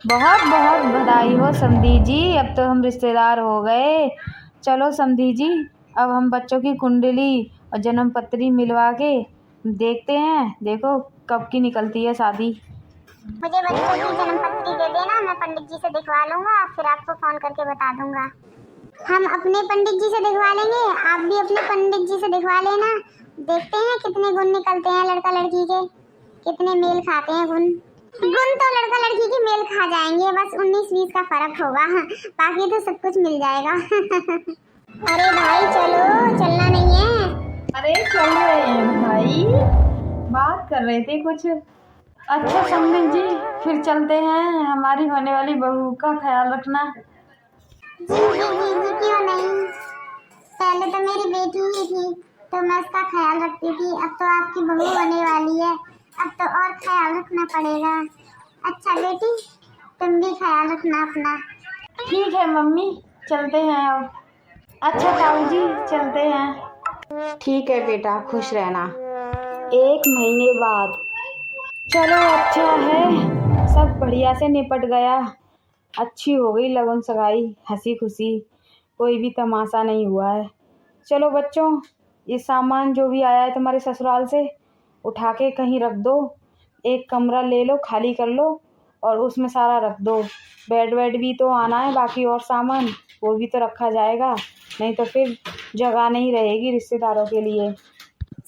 बहुत बहुत बधाई हो समधी जी, अब तो हम रिश्तेदार हो गए। चलो समधी जी, अब हम बच्चों की कुंडली और जन्म पत्री मिलवा के देखते हैं, देखो कब की निकलती है शादी। मुझे बच्चों की जन्म पत्री दे देना, मैं पंडित जी से दिखवा लूंगा, फिर आपको फोन करके बता दूंगा। हम अपने पंडित जी से दिखवा लेंगे, आप भी अपने पंडित जी से दिखवा लेना। देखते हैं कितने गुण निकलते हैं लड़का लड़की के, कितने मेल खाते हैं गुण। गुण तो लड़का लड़की के मेल खा जाएंगे, बस 19-20 का फर्क होगा, बाकी तो सब कुछ मिल जाएगा। अरे भाई चलो, चलना नहीं है? अरे चल रहे हैं भाई, बात कर रहे थे कुछ। अच्छा समधी जी, फिर चलते हैं, हमारी होने वाली बहू का ख्याल रखना। जी जी जी जी, क्यों नहीं। पहले तो मेरी बेटी ही थी तो मैं उसका ख्याल रखती थी, अब तो आपकी बहू होने वाली है, अब तो और ख्याल रखना पड़ेगा। अच्छा बेटी, तुम भी ख्याल रखना अपना। ठीक है मम्मी, चलते हैं अब। अच्छा ताऊ जी, चलते हैं। ठीक है बेटा, खुश रहना। 1 महीने बाद। चलो अच्छा है, सब बढ़िया से निपट गया, अच्छी हो गई लगन सगाई, हंसी खुशी, कोई भी तमाशा नहीं हुआ है। चलो बच्चों, ये सामान जो भी आया है तुम्हारे ससुराल से उठा के कहीं रख दो, एक कमरा ले लो, खाली कर लो और उसमें सारा रख दो। बेड वेड भी तो आना है, बाकी और सामान वो भी तो रखा जाएगा, नहीं तो फिर जगह नहीं रहेगी रिश्तेदारों के लिए।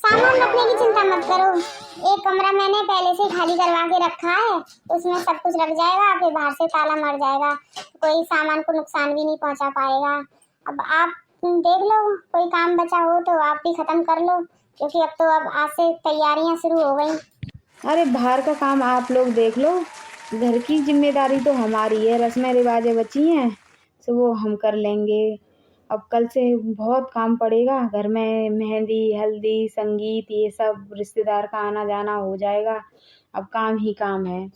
सामान रखने की चिंता मत करो, एक कमरा मैंने पहले से खाली करवा के रखा है, उसमें सब कुछ रख जाएगा, फिर बाहर से ताला मर जाएगा, कोई सामान को नुकसान भी नहीं पहुंचा पाएगा। अब आप देख लो, कोई काम बचा हो तो आप भी खत्म कर लो, क्योंकि अब आज से तैयारियां शुरू हो गई। अरे बाहर का काम आप लोग देख लो, घर की जिम्मेदारी तो हमारी है, रस्में रिवाजें बची हैं तो वो हम कर लेंगे। अब कल से बहुत काम पड़ेगा घर में, मेहंदी हल्दी संगीत ये सब, रिश्तेदार का आना जाना हो जाएगा, अब काम ही काम है।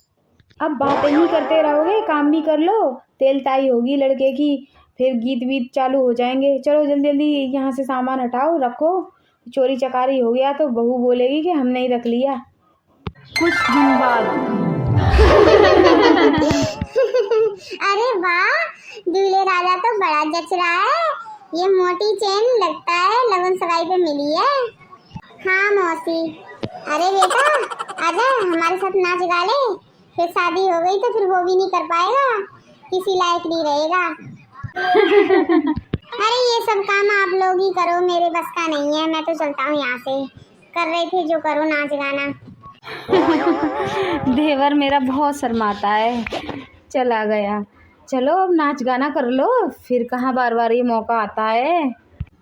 अब बातें ही करते रहोगे, काम भी कर लो, तेल ताई होगी लड़के की, फिर गीत वीत चालू हो जाएंगे। चलो जल्दी जल्दी यहाँ से सामान हटाओ, रखो, चोरी चकारी हो गया तो बहू बोलेगी कि हमने ही रख लिया। कुछ दिन बाद। अरे वाह, दूल्हे राजा तो बड़ा जच रहा है, ये मोटी चेन लगता है लगन सगाई पे मिली है। हाँ मौसी, अरे बेटा आजा, हमारे साथ नाच गा ले, फिर शादी हो गई तो फिर वो भी नहीं कर पाएगा, किसी लायक नहीं रहेगा। अरे ये सब काम आप लोग ही करो, मेरे बस का नहीं है, मैं तो चलता हूँ यहाँ से। कर रहे थे जो करो, नाच गाना। देवर मेरा बहुत शर्माता है, चला गया। चलो अब नाच गाना कर लो, फिर कहाँ बार बार ये मौका आता है।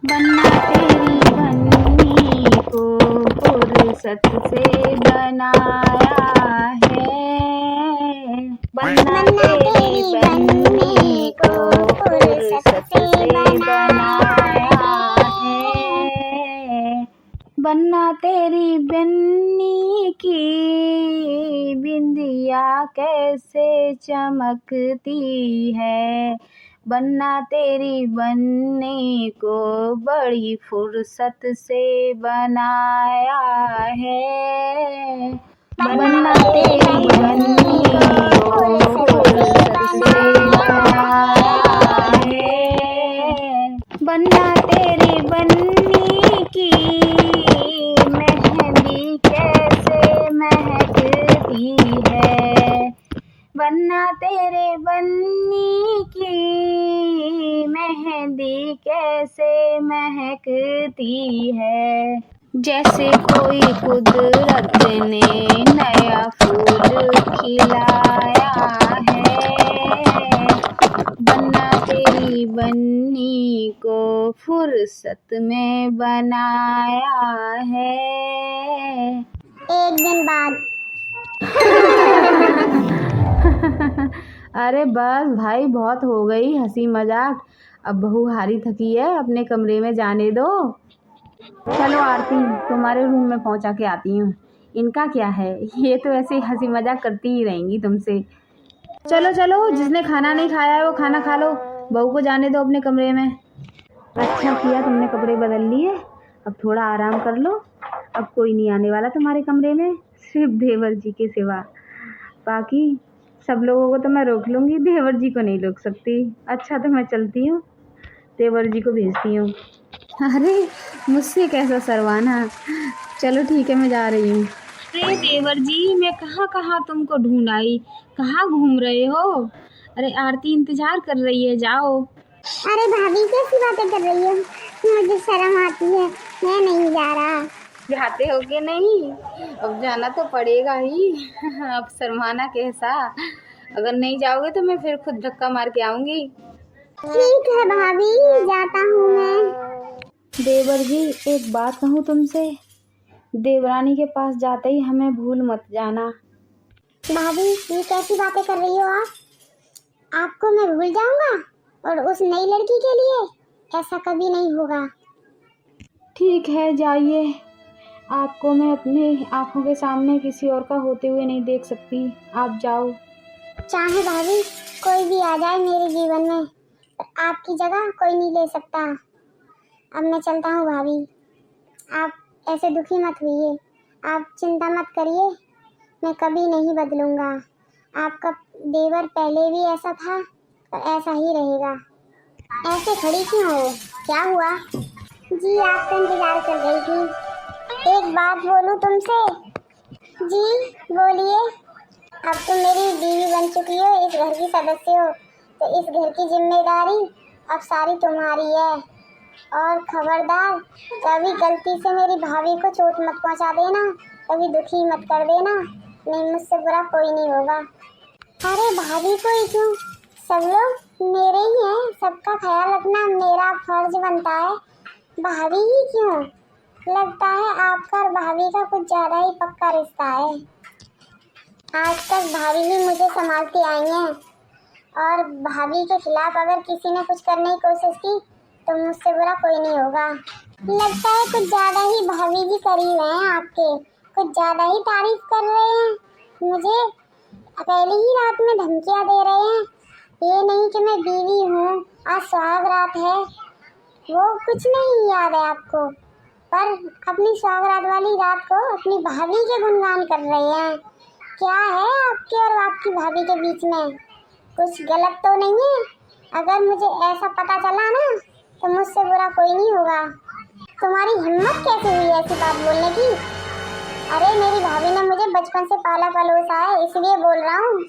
बनना तेरी बन्नी को फुर्सत से बनाया है, बनना तेरी बन्नी को फुर्सत से बनाया है, बनना तेरी बन्नी की बिंदिया कैसे चमकती है, बनना तेरी बन्नी को बड़ी फुर्सत से बनाया है, बनना तेरी बन्नी को फुर्सत से बनाया है, बनना तेरी बन्नी की मेहंदी कैसे महकती है, बनना तेरे बन्नी की मेहंदी कैसे महकती है, जैसे कोई कुदरत ने नया फूल खिलाया है, बनना तेरी बन्नी को फुर्सत में बनाया है। एक दिन बाद। अरे बस भाई, बहुत हो गई हंसी मजाक, अब बहू हारी थकी है, अपने कमरे में जाने दो। चलो आरती, तुम्हारे रूम में पहुंचा के आती हूँ, इनका क्या है, ये तो ऐसे हंसी मजाक करती ही रहेंगी तुमसे। चलो चलो, जिसने खाना नहीं खाया है वो खाना खा लो, बहू को जाने दो अपने कमरे में। अच्छा किया तुमने कपड़े बदल लिए, अब थोड़ा आराम कर लो, अब कोई नहीं आने वाला तुम्हारे कमरे में, सिर्फ देवर जी के सिवा, बाकी सब लोगों को तो मैं रोक लूँगी, देवर जी को नहीं रोक सकती। अच्छा तो मैं चलती हूँ, देवर जी को भेजती हूँ। अरे मुझसे कैसा शर्माना। चलो ठीक है, मैं जा रही हूँ। अरे देवर जी, मैं कहाँ कहाँ तुमको ढूंढ आई, कहाँ घूम रहे हो? अरे आरती इंतजार कर रही है, जाओ। अरे भाभी कैसी बातें कर रही हो, मुझे शर्म आती है, मैं नहीं जा रहा। जाते हो कि नहीं? अब जाना तो पड़ेगा ही। अब शर्माना कैसा? अगर नहीं जाओगे तो मैं फिर खुद धक्का मार के आऊंगी। ठीक है भाभी, जाता हूँ मैं। देवर जी, एक बात कहूँ तुमसे, देवरानी के पास जाते ही हमें भूल मत जाना। भाभी ये कैसी बातें कर रही हो आप? आपको मैं भूल जाऊंगा और उस नई लड़की के लिए? ऐसा कभी नहीं होगा। ठीक है, जाइए। आपको मैं अपने आंखों के सामने किसी और का होते हुए नहीं देख सकती। आप जाओ। चाहे भाभी कोई भी आ जाए मेरे जीवन में, पर आपकी जगह कोई नहीं ले सकता। अब मैं चलता हूँ भाभी, आप ऐसे दुखी मत होइए, आप चिंता मत करिए, मैं कभी नहीं बदलूंगा। आपका देवर पहले भी ऐसा था और ऐसा ही रहेगा। ऐसे खड़ी क्यों हो, क्या हुआ? जी आपका इंतजार कर रही थी। एक बात बोलूं तुमसे? जी बोलिए। अब तुम मेरी बीवी बन चुकी हो, इस घर की सदस्य हो, तो इस घर की जिम्मेदारी अब सारी तुम्हारी है। और खबरदार, कभी गलती से मेरी भाभी को चोट मत पहुंचा देना, कभी दुखी मत कर देना, नहीं मुझसे बुरा कोई नहीं होगा। अरे भाभी को ही क्यों, सब लोग मेरे ही हैं, सबका ख्याल रखना मेरा फर्ज बनता है। भाभी ही क्यों? लगता है आपका और भाभी का कुछ ज्यादा ही पक्का रिश्ता है। आज तक भाभी भी मुझे संभालती आई हैं, और भाभी के खिलाफ अगर किसी ने कुछ करने की कोशिश की तो मुझसे बुरा कोई नहीं होगा। लगता है कुछ ज्यादा ही भाभी जी करीब हैं आपके, कुछ ज्यादा ही तारीफ कर रहे हैं, मुझे पहली ही रात में धमकियां दे रहे हैं। ये नहीं कि मैं बीवी हूँ, आज सुहाग रात है, वो कुछ नहीं याद है आपको, पर अपनी सुहाग रात वाली रात को अपनी भाभी के गुणगान कर रहे हैं। क्या है आपके और आपकी भाभी के बीच में? कुछ गलत तो नहीं है? अगर मुझे ऐसा पता चला ना तो मुझसे बुरा कोई नहीं होगा। तुम्हारी हिम्मत कैसे हुई ऐसी बात बोलने की? अरे मेरी भाभी ने मुझे बचपन से पाला पलोसा है, इसलिए बोल रहा हूँ।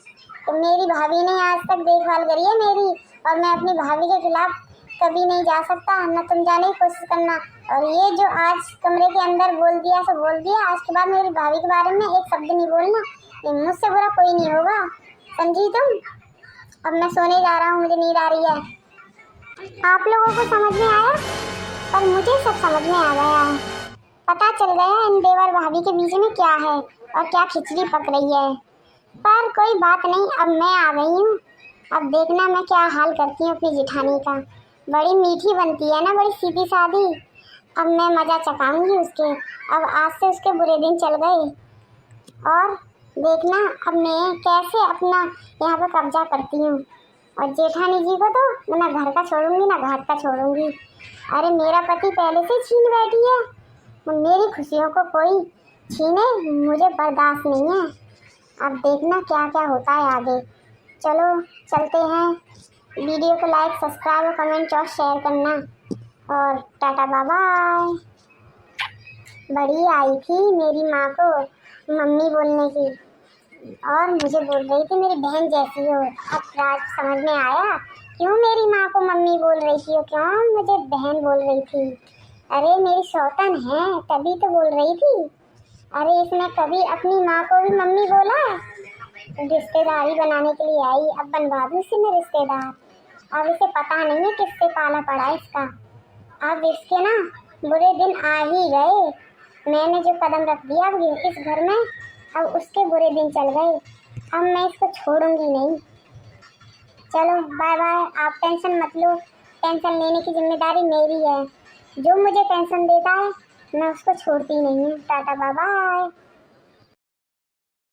तो मेरी भाभी ने आज तक देखभाल करी है मेरी, और मैं अपनी भाभी के खिलाफ कभी नहीं जा सकता, न तुम जाने की कोशिश करना। और ये जो आज कमरे के अंदर बोल दिया सो बोल दिया, आज के बाद मेरी भाभी के बारे में एक शब्द नहीं बोलना, मुझसे बुरा कोई नहीं होगा, समझी तुम? अब मैं सोने जा रहा हूँ, मुझे नींद आ रही है। आप लोगों को समझ में आया? पर मुझे सब समझ में आ गया, पता चल गया इन देवर भाभी के बीच में क्या है और क्या खिचड़ी पक रही है। पर कोई बात नहीं, अब मैं आ गई हूँ, अब देखना मैं क्या हाल करती हूँ अपनी जिठानी का। बड़ी मीठी बनती है ना, बड़ी सीधी सादी। अब मैं मजा चखाऊंगी उसके। अब आज से उसके बुरे दिन चल गए, और देखना अब मैं कैसे अपना यहाँ पे कब्जा करती हूँ। और जेठानी जी को तो ना घर का छोड़ूंगी ना घाट का छोड़ूंगी। अरे मेरा पति पहले से छीन बैठी है, मेरी खुशियों को कोई छीने मुझे बर्दाश्त नहीं है। अब देखना क्या क्या होता है आगे। चलो चलते हैं, वीडियो को लाइक सब्सक्राइब और कमेंट और शेयर करना, और टाटा बाय बाय। बड़ी आई थी मेरी माँ को मम्मी बोलने की, और मुझे बोल रही थी मेरी बहन जैसी हो। अब रात समझ में आया क्यों मेरी माँ को मम्मी बोल रही थी और क्यों मुझे बहन बोल रही थी। अरे मेरी सौतन है तभी तो बोल रही थी। अरे इसने कभी अपनी माँ को भी मम्मी बोला? रिश्तेदारी बनाने के लिए आई, अब बनवा दूँ इसी में रिश्तेदार। अब इसे पता नहीं है किससे पाला पड़ा इसका। अब इसके ना बुरे दिन आ ही गए। मैंने जो कदम रख दिया अब इस घर में, अब उसके बुरे दिन चल गए। अब मैं इसको छोड़ूंगी नहीं। चलो बाय बाय, आप टेंशन मत लो, टेंशन लेने की जिम्मेदारी मेरी है। जो मुझे टेंशन देता है मैं उसको छोड़ती नहीं हूँ। Tata bye bye.